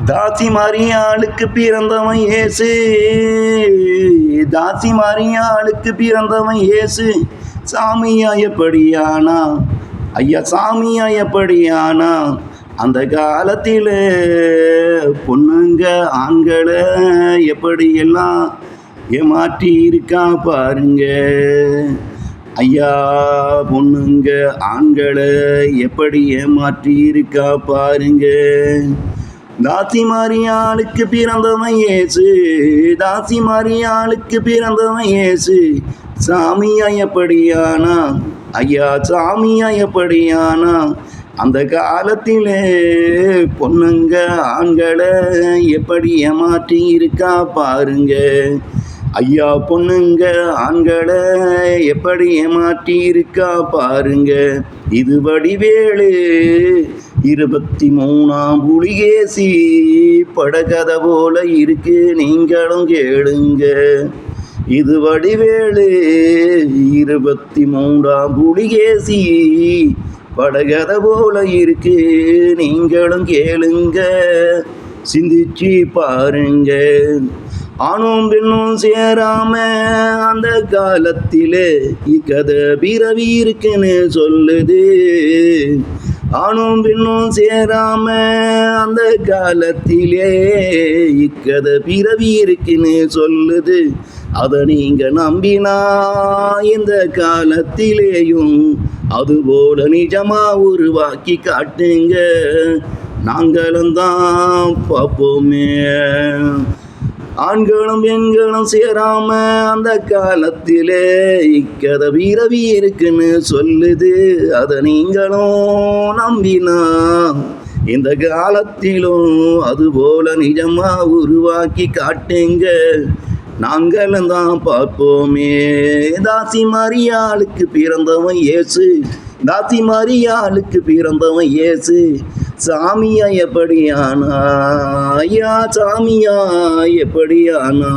தாசி மரியாளுக்கு பிறந்தவன் இயேசு. தாசி மரியாளுக்கு பிறந்தவன் இயேசு. சாமியா எப்படியானா ஐயா, சாமியா எப்படியானா? அந்த காலத்தில் பொண்ணுங்க ஆண்களை எப்படியெல்லாம் ஏமாற்றி இருக்கா பாருங்க ஐயா. பொண்ணுங்க ஆண்களை எப்படி ஏமாற்றி இருக்கா பாருங்க. தாசி மரியாளுக்கு பிறந்தவன் இயேசு. தாசி மரியாளுக்கு பிறந்தவன் இயேசு. சாமியா எப்படியானா ஐயா, சாமியா எப்படியானா? அந்த காலத்திலே பொண்ணுங்க ஆண்களை எப்படி ஏமாற்றி இருக்கா பாருங்க ஐயா. பொண்ணுங்க ஆண்களை எப்படி ஏமாற்றி இருக்கா பாருங்க. இது வடிவேலு 23ஆம் புலிகேசி படகதை போல இருக்கு, நீங்களும் கேளுங்க. இது வடிவேலு 23ஆம் புலிகேசி படகதை போல இருக்கு, நீங்களும் கேளுங்க, சிந்திச்சு பாருங்க. ஆணும் பெண்ணும் சேராம அந்த காலத்திலே இக்கதை பிறவி இருக்குன்னு சொல்லுது. ஆணும் பெண்ணும் சேராம அந்த காலத்திலே இக்கதை பிறவி இருக்குன்னு சொல்லுது. அதை நீங்க நம்பினா இந்த காலத்திலேயும் அதுபோல நிஜமா உருவாக்கி காட்டுங்க, நாங்களும் தான் பார்ப்போமே. ஆண்களும் பெண்களும் சேராம அந்த காலத்திலே இக்கதை பிறவி இருக்குன்னு சொல்லுது. அதை நீங்களும் நம்பினா இந்த காலத்திலும் அதுபோல நிஜமா உருவாக்கி காட்டுங்க, நாங்களும் தான் பார்ப்போமே. தாசி மரியாளுக்கு பிறந்தவன் இயேசு. தாசி மரியாளுக்கு பிறந்தவன் இயேசு. சாமியா எப்படியானா ஐயா, சாமியா எப்படியானா?